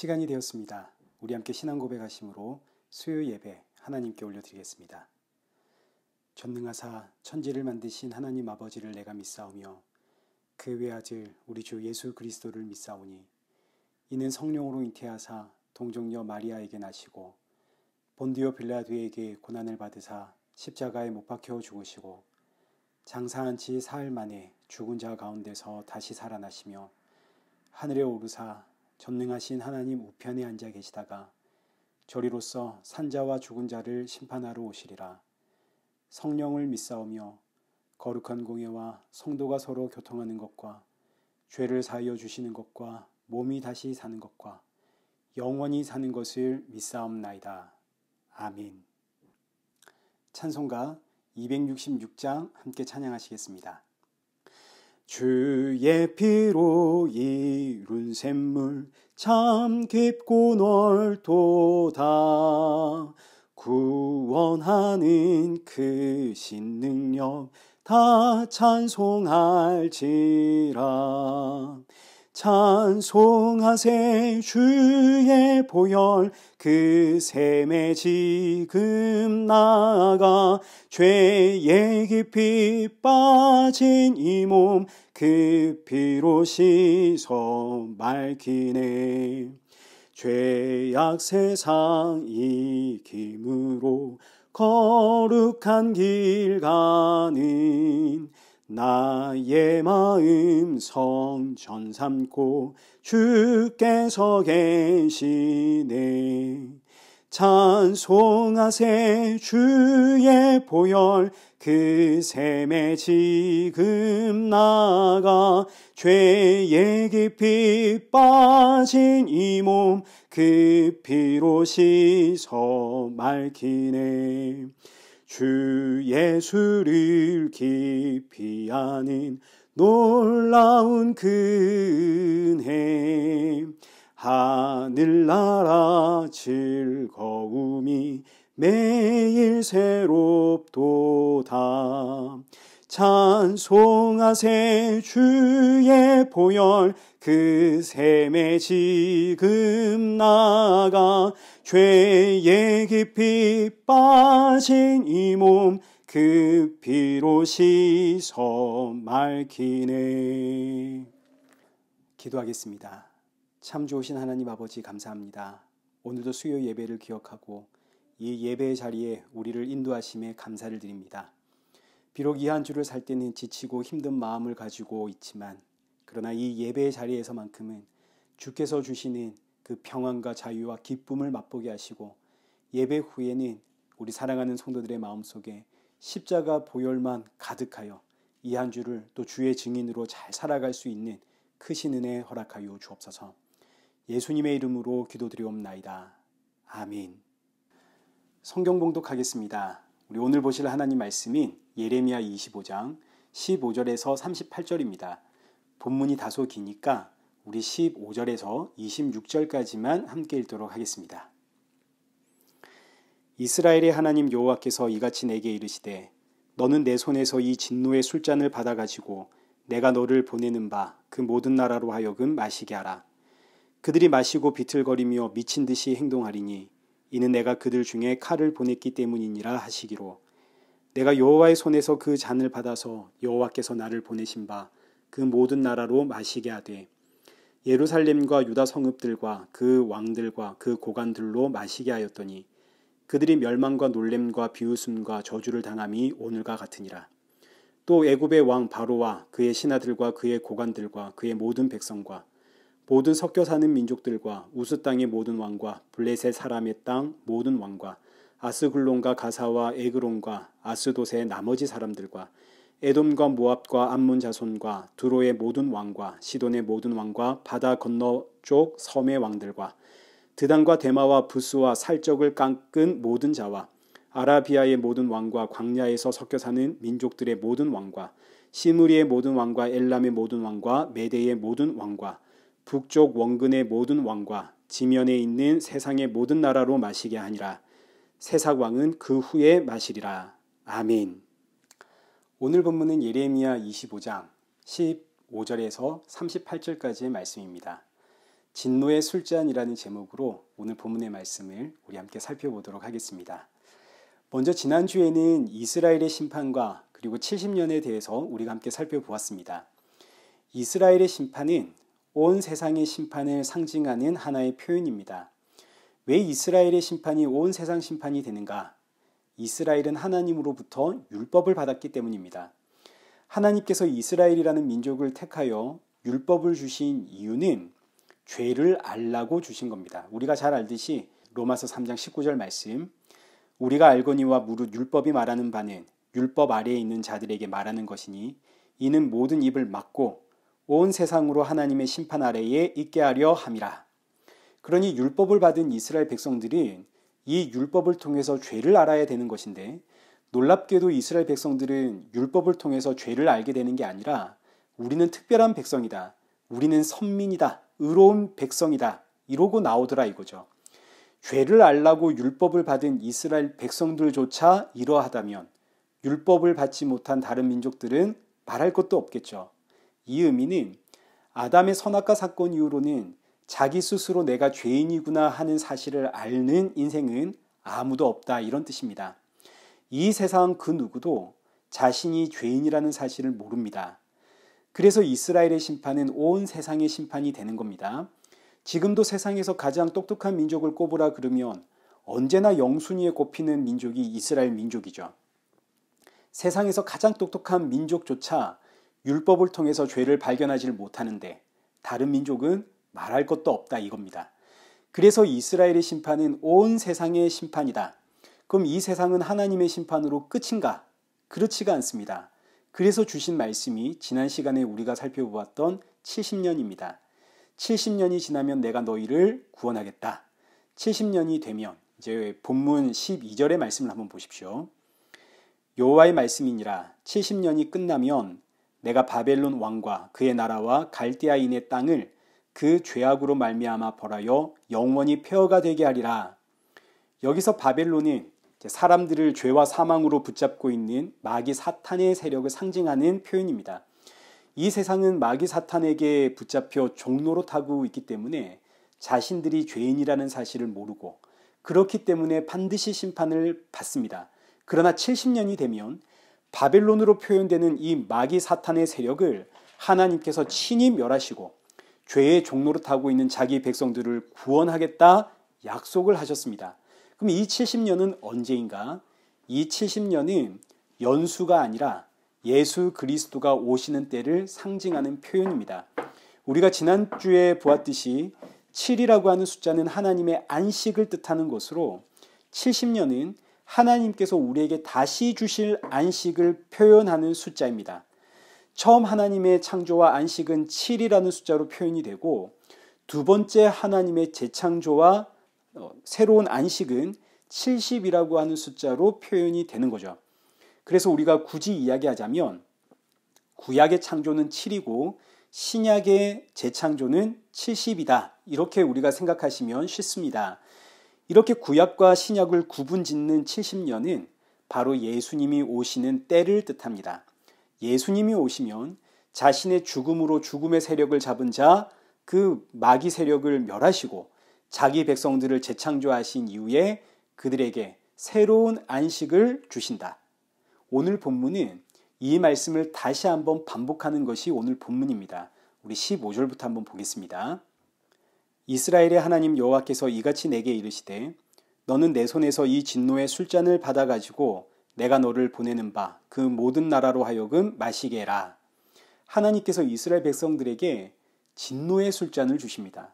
시간이 되었습니다. 우리 함께 신앙 고백하심으로 수요 예배 하나님께 올려드리겠습니다. 전능하사 천지를 만드신 하나님 아버지를 내가 믿사오며 그 외아들 우리 주 예수 그리스도를 믿사오니 이는 성령으로 잉태하사 동정녀 마리아에게 나시고 본디오 빌라도에게 고난을 받으사 십자가에 못 박혀 죽으시고 장사한 지 사흘 만에 죽은 자 가운데서 다시 살아나시며 하늘에 오르사 전능하신 하나님 우편에 앉아 계시다가 저리로서 산자와 죽은 자를 심판하러 오시리라. 성령을 믿사오며 거룩한 공예와 성도가 서로 교통하는 것과 죄를 사하여 주시는 것과 몸이 다시 사는 것과 영원히 사는 것을 믿사옵나이다. 아멘. 찬송가 266장 함께 찬양하시겠습니다. 주의 피로 이룬 샘물 참 깊고 넓도다. 구원하는 크신 능력 다 찬송할지라. 찬송하세 주의 보혈 그 샘에 지금 나아가 죄에 깊이 빠진 이 몸 그 피로 씻어 맑히네. 죄악 세상 이김으로 거룩한 길 가는 나의 마음 성전 삼고 주께서 계시네. 찬송하세 주의 보혈 그 샘에 지금 나아가 죄에 깊이 빠진 이 몸 그 피로 씻어 맑히네. 주 예수를 깊이 아는 놀라운 그 은혜 하늘나라 즐거움이 매일 새롭도다. 찬송하세 주의 보혈 그 샘에 지금 나아가 죄에 깊이 빠진 이 몸 그 피로 씻어 맑히네. 기도하겠습니다. 참 좋으신 하나님 아버지 감사합니다. 오늘도 수요 예배를 기억하고 이 예배의 자리에 우리를 인도하심에 감사를 드립니다. 비록 이 한 주를 살 때는 지치고 힘든 마음을 가지고 있지만 그러나 이 예배의 자리에서만큼은 주께서 주시는 그 평안과 자유와 기쁨을 맛보게 하시고 예배 후에는 우리 사랑하는 성도들의 마음속에 십자가 보혈만 가득하여 이 한 주를 또 주의 증인으로 잘 살아갈 수 있는 크신 은혜 허락하여 주옵소서. 예수님의 이름으로 기도드리옵나이다. 아멘. 성경 봉독하겠습니다. 우리 오늘 보실 하나님 말씀인 예레미야 25장 15절에서 38절입니다. 본문이 다소 기니까 우리 15절에서 26절까지만 함께 읽도록 하겠습니다. 이스라엘의 하나님 여호와께서 이같이 내게 이르시되 너는 내 손에서 이 진노의 술잔을 받아가지고 내가 너를 보내는 바 그 모든 나라로 하여금 마시게 하라. 그들이 마시고 비틀거리며 미친 듯이 행동하리니 이는 내가 그들 중에 칼을 보냈기 때문이니라 하시기로 내가 여호와의 손에서 그 잔을 받아서 여호와께서 나를 보내신 바 그 모든 나라로 마시게 하되 예루살렘과 유다 성읍들과 그 왕들과 그 고관들로 마시게 하였더니 그들이 멸망과 놀램과 비웃음과 저주를 당함이 오늘과 같으니라. 또 애굽의 왕 바로와 그의 신하들과 그의 고관들과 그의 모든 백성과 모든 섞여 사는 민족들과 우스 땅의 모든 왕과 블레셋 사람의 땅 모든 왕과 아스글론과 가사와 에그론과 아스돗의 나머지 사람들과 에돔과 모압과 암몬 자손과 두로의 모든 왕과 시돈의 모든 왕과 바다 건너 쪽 섬의 왕들과 드단과 데마와 부스와 살적을 깎은 모든 자와 아라비아의 모든 왕과 광야에서 섞여 사는 민족들의 모든 왕과 시므리의 모든 왕과 엘람의 모든 왕과 메대의 모든 왕과 북쪽 원근의 모든 왕과 지면에 있는 세상의 모든 나라로 마시게 하니라. 세상 왕은 그 후에 마시리라. 아멘. 오늘 본문은 예레미야 25장 15절에서 38절까지의 말씀입니다. 진노의 술잔이라는 제목으로 오늘 본문의 말씀을 우리 함께 살펴보도록 하겠습니다. 먼저 지난주에는 이스라엘의 심판과 그리고 70년에 대해서 우리가 함께 살펴보았습니다. 이스라엘의 심판은 온 세상의 심판을 상징하는 하나의 표현입니다. 왜 이스라엘의 심판이 온 세상 심판이 되는가? 이스라엘은 하나님으로부터 율법을 받았기 때문입니다. 하나님께서 이스라엘이라는 민족을 택하여 율법을 주신 이유는 죄를 알라고 주신 겁니다. 우리가 잘 알듯이 로마서 3장 19절 말씀, 우리가 알거니와 무릇 율법이 말하는 바는 율법 아래에 있는 자들에게 말하는 것이니 이는 모든 입을 막고 온 세상으로 하나님의 심판 아래에 있게 하려 함이라. 그러니 율법을 받은 이스라엘 백성들은 이 율법을 통해서 죄를 알아야 되는 것인데, 놀랍게도 이스라엘 백성들은 율법을 통해서 죄를 알게 되는 게 아니라 우리는 특별한 백성이다, 우리는 선민이다, 의로운 백성이다, 이러고 나오더라 이거죠. 죄를 알라고 율법을 받은 이스라엘 백성들조차 이러하다면 율법을 받지 못한 다른 민족들은 말할 것도 없겠죠. 이 의미는 아담의 선악과 사건 이후로는 자기 스스로 내가 죄인이구나 하는 사실을 앓는 인생은 아무도 없다, 이런 뜻입니다. 이 세상 그 누구도 자신이 죄인이라는 사실을 모릅니다. 그래서 이스라엘의 심판은 온 세상의 심판이 되는 겁니다. 지금도 세상에서 가장 똑똑한 민족을 꼽으라 그러면 언제나 영순위에 꼽히는 민족이 이스라엘 민족이죠. 세상에서 가장 똑똑한 민족조차 율법을 통해서 죄를 발견하지 못하는데 다른 민족은 말할 것도 없다, 이겁니다. 그래서 이스라엘의 심판은 온 세상의 심판이다. 그럼 이 세상은 하나님의 심판으로 끝인가? 그렇지가 않습니다. 그래서 주신 말씀이 지난 시간에 우리가 살펴보았던 70년입니다. 70년이 지나면 내가 너희를 구원하겠다. 70년이 되면 이제 본문 12절의 말씀을 한번 보십시오. 여호와의 말씀이니라. 70년이 끝나면 내가 바벨론 왕과 그의 나라와 갈대아인의 땅을 그 죄악으로 말미암아 벌하여 영원히 폐허가 되게 하리라. 여기서 바벨론은 사람들을 죄와 사망으로 붙잡고 있는 마귀 사탄의 세력을 상징하는 표현입니다. 이 세상은 마귀 사탄에게 붙잡혀 종노릇하고 있기 때문에 자신들이 죄인이라는 사실을 모르고, 그렇기 때문에 반드시 심판을 받습니다. 그러나 70년이 되면 바벨론으로 표현되는 이 마귀 사탄의 세력을 하나님께서 친히 멸하시고 죄의 종노릇하고 있는 자기 백성들을 구원하겠다 약속을 하셨습니다. 그럼 이 70년은 언제인가? 이 70년은 연수가 아니라 예수 그리스도가 오시는 때를 상징하는 표현입니다. 우리가 지난주에 보았듯이 7이라고 하는 숫자는 하나님의 안식을 뜻하는 것으로 70년은 하나님께서 우리에게 다시 주실 안식을 표현하는 숫자입니다. 처음 하나님의 창조와 안식은 7이라는 숫자로 표현이 되고, 두 번째 하나님의 재창조와 새로운 안식은 70이라고 하는 숫자로 표현이 되는 거죠. 그래서 우리가 굳이 이야기하자면 구약의 창조는 7이고 신약의 재창조는 70이다. 이렇게 우리가 생각하시면 쉽습니다. 이렇게 구약과 신약을 구분짓는 70년은 바로 예수님이 오시는 때를 뜻합니다. 예수님이 오시면 자신의 죽음으로 죽음의 세력을 잡은 자, 그 마귀 세력을 멸하시고 자기 백성들을 재창조하신 이후에 그들에게 새로운 안식을 주신다. 오늘 본문은 이 말씀을 다시 한번 반복하는 것이 오늘 본문입니다. 우리 15절부터 한번 보겠습니다. 이스라엘의 하나님 여호와께서 이같이 내게 이르시되 너는 내 손에서 이 진노의 술잔을 받아가지고 내가 너를 보내는 바 그 모든 나라로 하여금 마시게 해라. 하나님께서 이스라엘 백성들에게 진노의 술잔을 주십니다.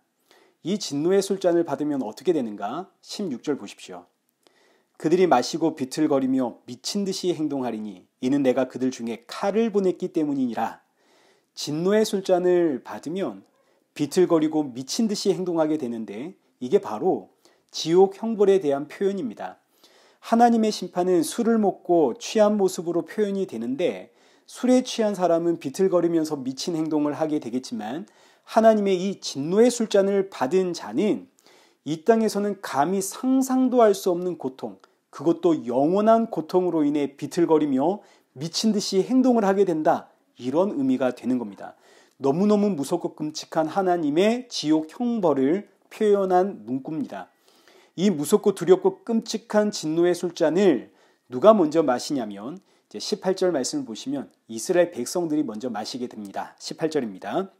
이 진노의 술잔을 받으면 어떻게 되는가? 16절 보십시오. 그들이 마시고 비틀거리며 미친 듯이 행동하리니 이는 내가 그들 중에 칼을 보냈기 때문이니라. 진노의 술잔을 받으면 비틀거리고 미친 듯이 행동하게 되는데, 이게 바로 지옥 형벌에 대한 표현입니다. 하나님의 심판은 술을 먹고 취한 모습으로 표현이 되는데, 술에 취한 사람은 비틀거리면서 미친 행동을 하게 되겠지만 하나님의 이 진노의 술잔을 받은 자는 이 땅에서는 감히 상상도 할 수 없는 고통, 그것도 영원한 고통으로 인해 비틀거리며 미친 듯이 행동을 하게 된다. 이런 의미가 되는 겁니다. 너무너무 무섭고 끔찍한 하나님의 지옥 형벌을 표현한 문구입니다. 이 무섭고 두렵고 끔찍한 진노의 술잔을 누가 먼저 마시냐면 이제 18절 말씀을 보시면 이스라엘 백성들이 먼저 마시게 됩니다. 18절입니다.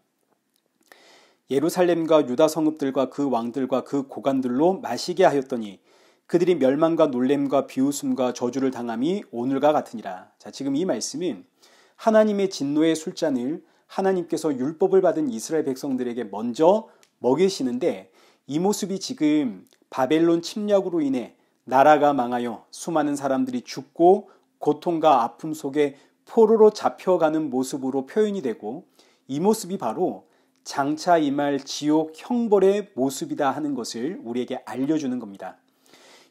예루살렘과 유다 성읍들과 그 왕들과 그 고관들로 마시게 하였더니 그들이 멸망과 놀램과 비웃음과 저주를 당함이 오늘과 같으니라. 자, 지금 이 말씀은 하나님의 진노의 술잔을 하나님께서 율법을 받은 이스라엘 백성들에게 먼저 먹이시는데 이 모습이 지금 바벨론 침략으로 인해 나라가 망하여 수많은 사람들이 죽고 고통과 아픔 속에 포로로 잡혀가는 모습으로 표현이 되고 이 모습이 바로 장차 임할 지옥 형벌의 모습이다 하는 것을 우리에게 알려주는 겁니다.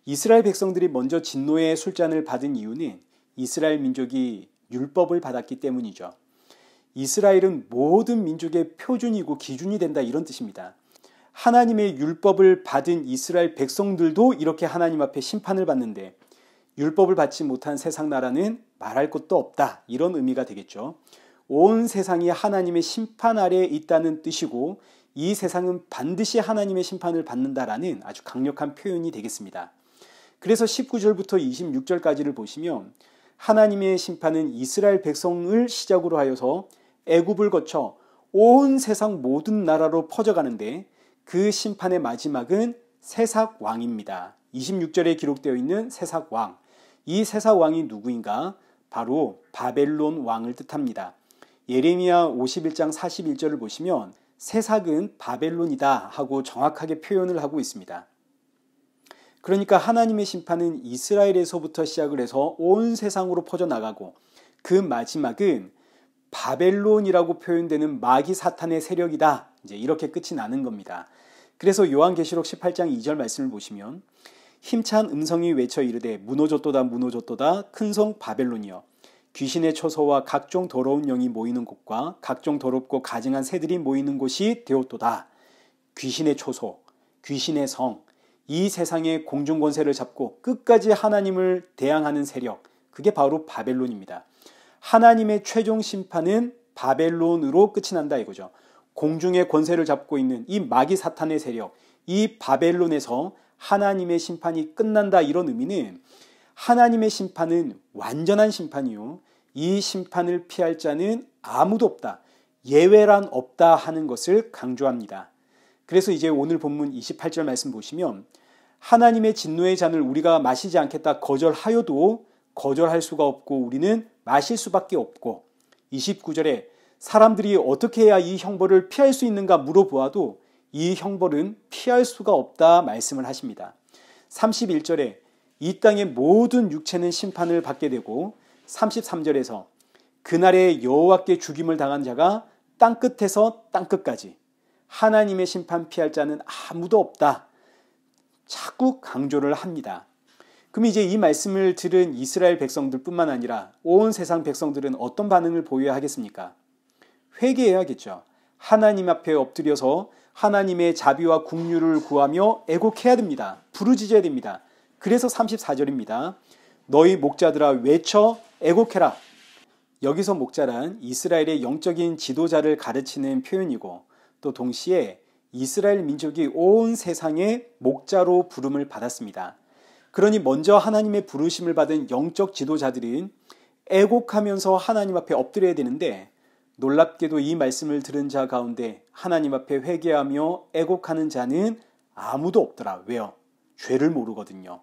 이스라엘 백성들이 먼저 진노의 술잔을 받은 이유는 이스라엘 민족이 율법을 받았기 때문이죠. 이스라엘은 모든 민족의 표준이고 기준이 된다 이런 뜻입니다. 하나님의 율법을 받은 이스라엘 백성들도 이렇게 하나님 앞에 심판을 받는데 율법을 받지 못한 세상 나라는 말할 것도 없다 이런 의미가 되겠죠. 온 세상이 하나님의 심판 아래에 있다는 뜻이고 이 세상은 반드시 하나님의 심판을 받는다라는 아주 강력한 표현이 되겠습니다. 그래서 19절부터 26절까지를 보시면 하나님의 심판은 이스라엘 백성을 시작으로 하여서 애굽을 거쳐 온 세상 모든 나라로 퍼져가는데 그 심판의 마지막은 세삭 왕입니다. 26절에 기록되어 있는 세삭 왕. 이 세삭 왕이 누구인가? 바로 바벨론 왕을 뜻합니다. 예레미야 51장 41절을 보시면 세삭은 바벨론이다 하고 정확하게 표현을 하고 있습니다. 그러니까 하나님의 심판은 이스라엘에서부터 시작을 해서 온 세상으로 퍼져나가고 그 마지막은 바벨론이라고 표현되는 마귀 사탄의 세력이다. 이제 이렇게 끝이 나는 겁니다. 그래서 요한계시록 18장 2절 말씀을 보시면 힘찬 음성이 외쳐 이르되 무너졌도다 무너졌도다 큰 성 바벨론이여 귀신의 처소와 각종 더러운 영이 모이는 곳과 각종 더럽고 가증한 새들이 모이는 곳이 되었도다. 귀신의 처소, 귀신의 성, 이 세상의 공중 권세를 잡고 끝까지 하나님을 대항하는 세력, 그게 바로 바벨론입니다. 하나님의 최종 심판은 바벨론으로 끝이 난다 이거죠. 공중의 권세를 잡고 있는 이 마귀 사탄의 세력, 이 바벨론에서 하나님의 심판이 끝난다 이런 의미는 하나님의 심판은 완전한 심판이요. 이 심판을 피할 자는 아무도 없다. 예외란 없다 하는 것을 강조합니다. 그래서 이제 오늘 본문 28절 말씀 보시면 하나님의 진노의 잔을 우리가 마시지 않겠다 거절하여도 거절할 수가 없고 우리는 마실 수밖에 없고 29절에 사람들이 어떻게 해야 이 형벌을 피할 수 있는가 물어보아도 이 형벌은 피할 수가 없다 말씀을 하십니다. 31절에 이 땅의 모든 육체는 심판을 받게 되고 33절에서 그날에 여호와께 죽임을 당한 자가 땅끝에서 땅끝까지 하나님의 심판 피할 자는 아무도 없다. 자꾸 강조를 합니다. 그럼 이제 이 말씀을 들은 이스라엘 백성들뿐만 아니라 온 세상 백성들은 어떤 반응을 보여야 하겠습니까? 회개해야겠죠. 하나님 앞에 엎드려서 하나님의 자비와 긍휼을 구하며 애곡해야 됩니다. 부르짖어야 됩니다. 그래서 34절입니다. 너희 목자들아 외쳐 애곡해라. 여기서 목자란 이스라엘의 영적인 지도자를 가르치는 표현이고 또 동시에 이스라엘 민족이 온 세상의 목자로 부름을 받았습니다. 그러니 먼저 하나님의 부르심을 받은 영적 지도자들은 애곡하면서 하나님 앞에 엎드려야 되는데 놀랍게도 이 말씀을 들은 자 가운데 하나님 앞에 회개하며 애곡하는 자는 아무도 없더라. 왜요? 죄를 모르거든요.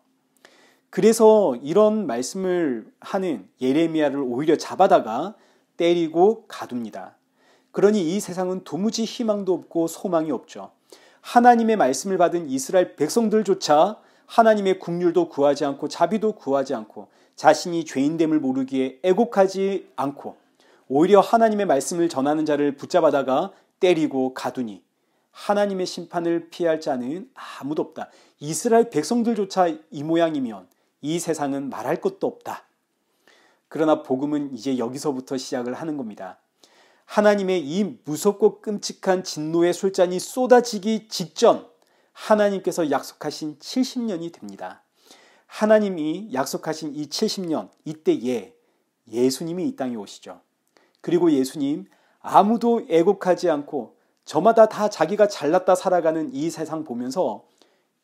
그래서 이런 말씀을 하는 예레미야를 오히려 잡아다가 때리고 가둡니다. 그러니 이 세상은 도무지 희망도 없고 소망이 없죠. 하나님의 말씀을 받은 이스라엘 백성들조차 하나님의 긍휼도 구하지 않고 자비도 구하지 않고 자신이 죄인됨을 모르기에 애곡하지 않고 오히려 하나님의 말씀을 전하는 자를 붙잡아다가 때리고 가두니 하나님의 심판을 피할 자는 아무도 없다. 이스라엘 백성들조차 이 모양이면 이 세상은 말할 것도 없다. 그러나 복음은 이제 여기서부터 시작을 하는 겁니다. 하나님의 이 무섭고 끔찍한 진노의 술잔이 쏟아지기 직전 하나님께서 약속하신 70년이 됩니다. 하나님이 약속하신 이 70년, 이때에 예수님이 이 땅에 오시죠. 그리고 예수님 아무도 애곡하지 않고 저마다 다 자기가 잘났다 살아가는 이 세상 보면서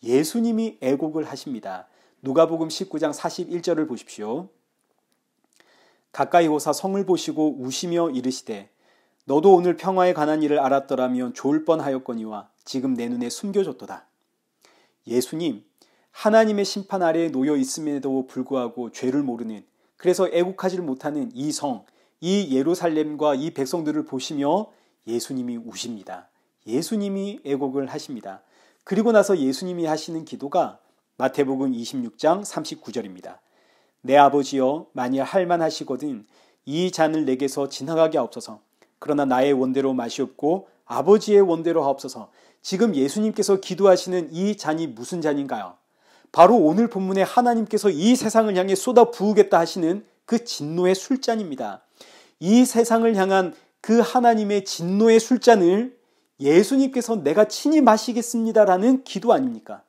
예수님이 애곡을 하십니다. 누가복음 19장 41절을 보십시오. 가까이 오사 성을 보시고 우시며 이르시되 너도 오늘 평화에 관한 일을 알았더라면 좋을 뻔하였거니와 지금 내 눈에 숨겨졌도다. 예수님, 하나님의 심판 아래에 놓여 있음에도 불구하고 죄를 모르는, 그래서 애국하지 못하는 이 성, 이 예루살렘과 이 백성들을 보시며 예수님이 우십니다. 예수님이 애곡을 하십니다. 그리고 나서 예수님이 하시는 기도가 마태복음 26장 39절입니다. 내 아버지여, 만일 할만하시거든 이 잔을 내게서 지나가게 하옵소서. 그러나 나의 원대로 마시옵고 아버지의 원대로 하옵소서. 지금 예수님께서 기도하시는 이 잔이 무슨 잔인가요? 바로 오늘 본문에 하나님께서 이 세상을 향해 쏟아 부으겠다 하시는 그 진노의 술잔입니다. 이 세상을 향한 그 하나님의 진노의 술잔을 예수님께서 내가 친히 마시겠습니다라는 기도 아닙니까?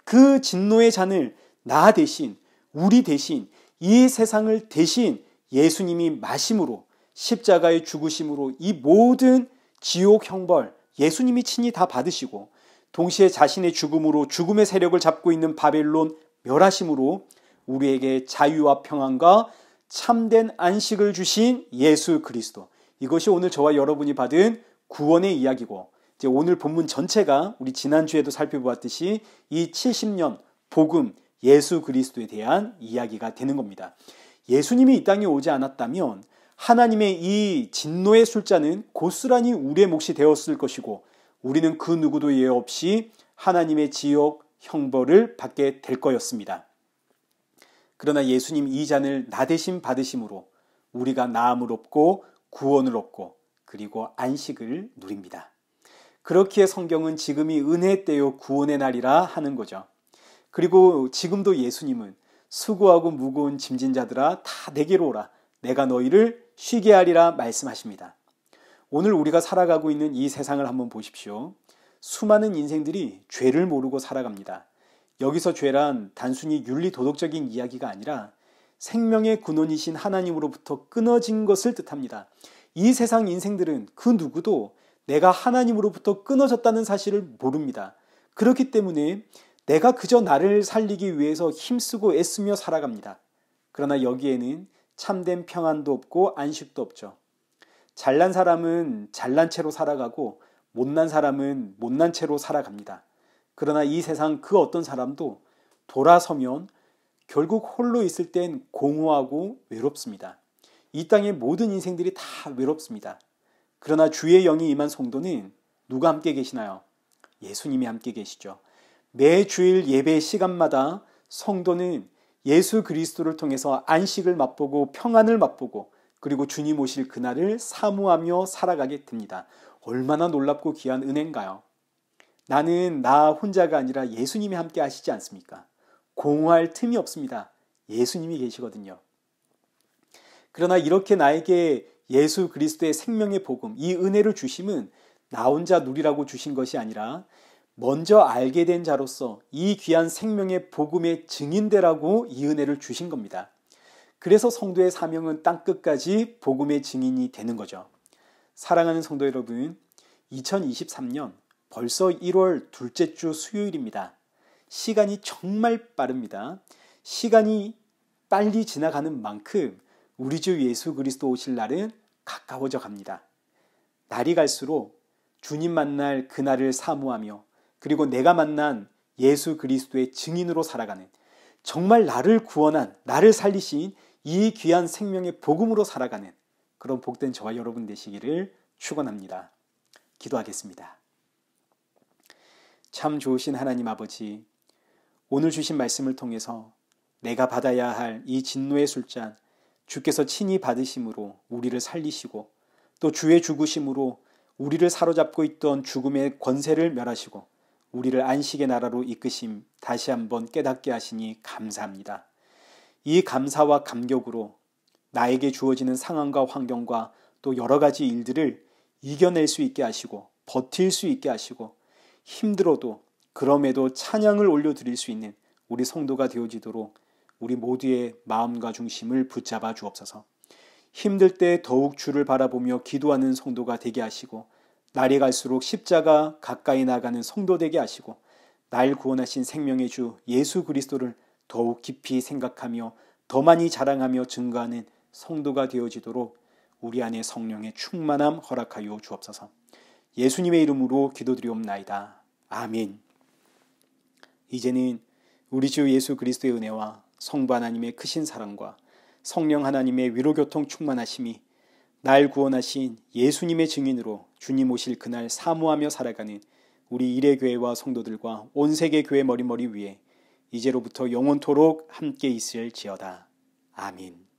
그 진노의 잔을 나 대신, 우리 대신, 이 세상을 대신 예수님이 마심으로, 십자가의 죽으심으로 이 모든 지옥 형벌 예수님이 친히 다 받으시고, 동시에 자신의 죽음으로 죽음의 세력을 잡고 있는 바벨론 멸하심으로 우리에게 자유와 평안과 참된 안식을 주신 예수 그리스도, 이것이 오늘 저와 여러분이 받은 구원의 이야기고, 이제 오늘 본문 전체가 우리 지난주에도 살펴보았듯이 이 70년 복음 예수 그리스도에 대한 이야기가 되는 겁니다. 예수님이 이 땅에 오지 않았다면 하나님의 이 진노의 술잔은 고스란히 우리의 몫이 되었을 것이고, 우리는 그 누구도 예외 없이 하나님의 지옥 형벌을 받게 될 거였습니다. 그러나 예수님 이 잔을 나 대신 받으심으로 우리가 나음을 얻고 구원을 얻고 그리고 안식을 누립니다. 그렇기에 성경은 지금이 은혜의 때요 구원의 날이라 하는 거죠. 그리고 지금도 예수님은 수고하고 무거운 짐진 자들아 다 내게로 오라, 내가 너희를 쉬게 하리라 말씀하십니다. 오늘 우리가 살아가고 있는 이 세상을 한번 보십시오. 수많은 인생들이 죄를 모르고 살아갑니다. 여기서 죄란 단순히 윤리 도덕적인 이야기가 아니라 생명의 근원이신 하나님으로부터 끊어진 것을 뜻합니다. 이 세상 인생들은 그 누구도 내가 하나님으로부터 끊어졌다는 사실을 모릅니다. 그렇기 때문에 내가 그저 나를 살리기 위해서 힘쓰고 애쓰며 살아갑니다. 그러나 여기에는 참된 평안도 없고 안식도 없죠. 잘난 사람은 잘난 채로 살아가고 못난 사람은 못난 채로 살아갑니다. 그러나 이 세상 그 어떤 사람도 돌아서면 결국 홀로 있을 땐 공허하고 외롭습니다. 이 땅의 모든 인생들이 다 외롭습니다. 그러나 주의 영이 임한 성도는 누가 함께 계시나요? 예수님이 함께 계시죠. 매 주일 예배 시간마다 성도는 예수 그리스도를 통해서 안식을 맛보고 평안을 맛보고 그리고 주님 오실 그날을 사모하며 살아가게 됩니다. 얼마나 놀랍고 귀한 은혜인가요? 나는 나 혼자가 아니라 예수님이 함께 하시지 않습니까? 공허할 틈이 없습니다. 예수님이 계시거든요. 그러나 이렇게 나에게 예수 그리스도의 생명의 복음, 이 은혜를 주심은 나 혼자 누리라고 주신 것이 아니라 먼저 알게 된 자로서 이 귀한 생명의 복음의 증인되라고 이 은혜를 주신 겁니다. 그래서 성도의 사명은 땅끝까지 복음의 증인이 되는 거죠. 사랑하는 성도 여러분, 2023년 벌써 1월 둘째 주 수요일입니다. 시간이 정말 빠릅니다. 시간이 빨리 지나가는 만큼 우리 주 예수 그리스도 오실 날은 가까워져 갑니다. 날이 갈수록 주님 만날 그날을 사모하며 그리고 내가 만난 예수 그리스도의 증인으로 살아가는, 정말 나를 구원한, 나를 살리신 이 귀한 생명의 복음으로 살아가는 그런 복된 저와 여러분 되시기를 축원합니다. 기도하겠습니다. 참 좋으신 하나님 아버지, 오늘 주신 말씀을 통해서 내가 받아야 할 이 진노의 술잔, 주께서 친히 받으심으로 우리를 살리시고 또 주의 죽으심으로 우리를 사로잡고 있던 죽음의 권세를 멸하시고 우리를 안식의 나라로 이끄심 다시 한번 깨닫게 하시니 감사합니다. 이 감사와 감격으로 나에게 주어지는 상황과 환경과 또 여러 가지 일들을 이겨낼 수 있게 하시고 버틸 수 있게 하시고 힘들어도 그럼에도 찬양을 올려드릴 수 있는 우리 성도가 되어지도록 우리 모두의 마음과 중심을 붙잡아 주옵소서. 힘들 때 더욱 주를 바라보며 기도하는 성도가 되게 하시고 날이 갈수록 십자가 가까이 나가는 성도 되게 하시고 날 구원하신 생명의 주 예수 그리스도를 더욱 깊이 생각하며 더 많이 자랑하며 증거하는 성도가 되어지도록 우리 안에 성령의 충만함 허락하여 주옵소서. 예수님의 이름으로 기도드리옵나이다. 아멘. 이제는 우리 주 예수 그리스도의 은혜와 성부 하나님의 크신 사랑과 성령 하나님의 위로교통 충만하심이 날 구원하신 예수님의 증인으로 주님 오실 그날 사모하며 살아가는 우리 일회교회와 성도들과 온 세계 교회 머리머리 위에 이제로부터 영원토록 함께 있을지어다. 아멘.